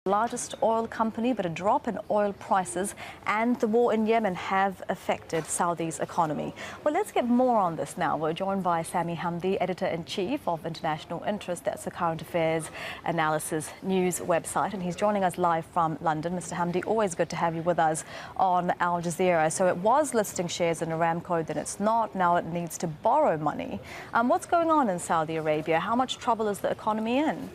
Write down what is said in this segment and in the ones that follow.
Largest oil company, but a drop in oil prices and the war in Yemen have affected Saudi's economy. Well, let's get more on this now. We're joined by Sami Hamdi, Editor-in-Chief of International Interest. That's a current affairs analysis news website, and he's joining us live from London. Mr. Hamdi, always good to have you with us on Al Jazeera. So it was listing shares in Aramco, then it's not. Now it needs to borrow money. What's going on in Saudi Arabia? How much trouble is the economy in?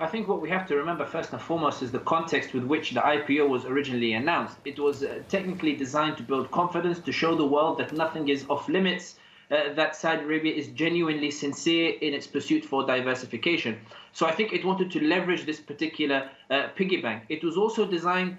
I think what we have to remember first and foremost is the context with which the IPO was originally announced. It was technically designed to build confidence, to show the world that nothing is off limits, that Saudi Arabia is genuinely sincere in its pursuit for diversification. So I think it wanted to leverage this particular piggy bank. It was also designed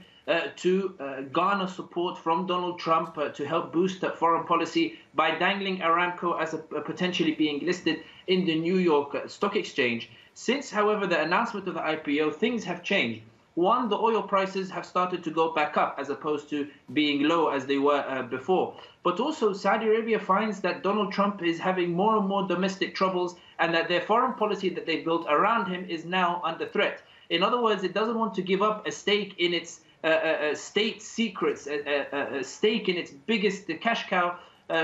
to garner support from Donald Trump to help boost foreign policy by dangling Aramco as potentially being listed in the New York Stock Exchange. Since, however, the announcement of the IPO, things have changed. One, the oil prices have started to go back up as opposed to being low as they were before. But also, Saudi Arabia finds that Donald Trump is having more and more domestic troubles and that their foreign policy that they built around him is now under threat. In other words, it doesn't want to give up a stake in its state secrets, a stake in its biggest cash cow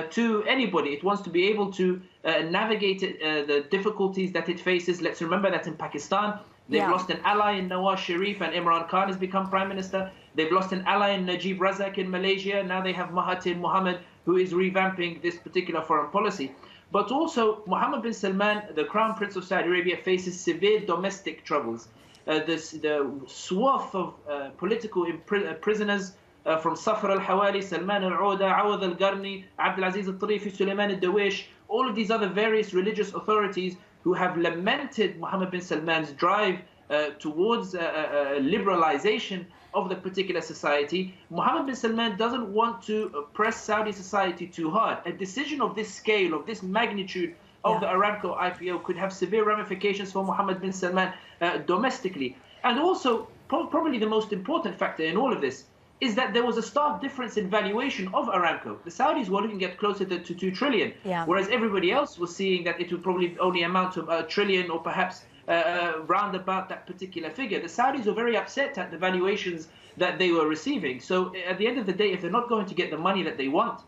to anybody. It wants to be able to navigate the difficulties that it faces. Let's remember that in Pakistan, they've lost an ally in Nawaz Sharif and Imran Khan has become prime minister. They've lost an ally in Najib Razak in Malaysia. Now they have Mahathir Mohamad, who is revamping this particular foreign policy. But also, Mohammed bin Salman, the Crown Prince of Saudi Arabia, faces severe domestic troubles. The swath of political prisoners from Safar al-Hawali, Salman al-Auda, Awad al-Garni, Abdulaziz al-Tarifi, Suleiman al-Dawish, all of these other various religious authorities who have lamented Mohammed bin Salman's drive towards liberalization of the particular society. Mohammed bin Salman doesn't want to press Saudi society too hard. A decision of this scale, of this magnitude, of the Aramco IPO could have severe ramifications for Mohammed bin Salman domestically. And also, probably the most important factor in all of this is that there was a stark difference in valuation of Aramco. The Saudis were looking at closer to 2 trillion, whereas everybody else was seeing that it would probably only amount to a trillion or perhaps round about that particular figure. The Saudis were very upset at the valuations that they were receiving. So at the end of the day, if they're not going to get the money that they want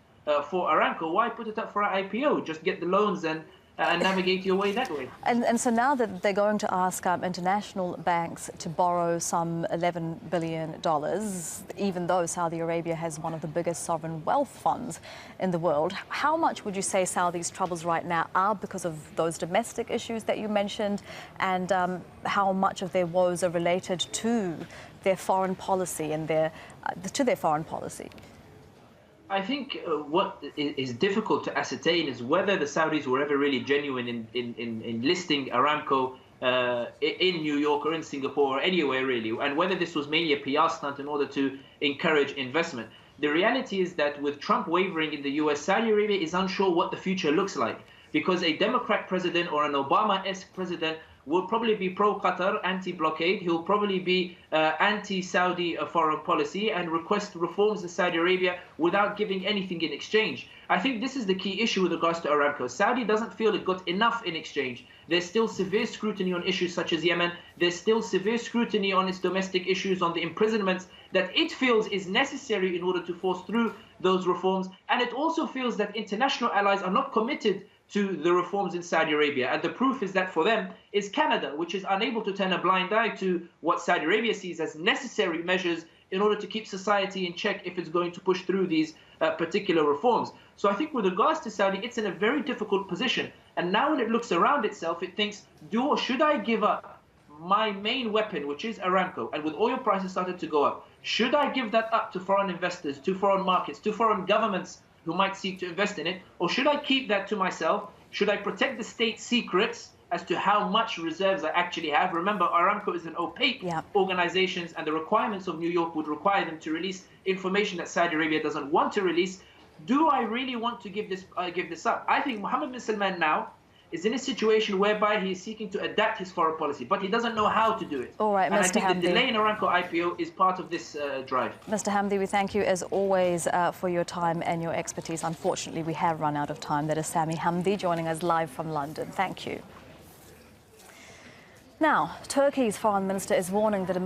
for Aramco, why put it up for an IPO? Just get the loans and navigate your way that way. And so now that they're going to ask international banks to borrow some $11 billion, even though Saudi Arabia has one of the biggest sovereign wealth funds in the world, how much would you say Saudi's troubles right now are because of those domestic issues that you mentioned, and how much of their woes are related to their foreign policy and to their foreign policy? I think what is difficult to ascertain is whether the Saudis were ever really genuine in listing Aramco in New York or in Singapore or anywhere really, and whether this was mainly a PR stunt in order to encourage investment. The reality is that with Trump wavering in the US, Saudi Arabia is unsure what the future looks like, because a Democrat president or an Obama-esque president will probably be pro-Qatar, anti-blockade. He'll probably be anti-Saudi foreign policy and request reforms in Saudi Arabia without giving anything in exchange. I think this is the key issue with regards to Aramco. Saudi doesn't feel it got enough in exchange. There's still severe scrutiny on issues such as Yemen. There's still severe scrutiny on its domestic issues, on the imprisonments that it feels is necessary in order to force through those reforms. And it also feels that international allies are not committed to the reforms in Saudi Arabia. And the proof is that for them is Canada, which is unable to turn a blind eye to what Saudi Arabia sees as necessary measures in order to keep society in check if it's going to push through these particular reforms. So I think with regards to Saudi, it's in a very difficult position. And now when it looks around itself, it thinks, should I give up my main weapon, which is Aramco, and with oil prices starting to go up, should I give that up to foreign investors, to foreign markets, to foreign governments who might seek to invest in it? Or should I keep that to myself? Should I protect the state secrets as to how much reserves I actually have? Remember, Aramco is an opaque organization, and the requirements of New York would require them to release information that Saudi Arabia doesn't want to release. Do I really want to give this up? I think Mohammed bin Salman now is in a situation whereby he is seeking to adapt his foreign policy, but he doesn't know how to do it. All right, and Mr. I think Hamdi, the delay in Aramco IPO is part of this drive. Mr. Hamdi, we thank you as always for your time and your expertise. Unfortunately, we have run out of time. That is Sami Hamdi joining us live from London. Thank you. Now, Turkey's foreign minister is warning that a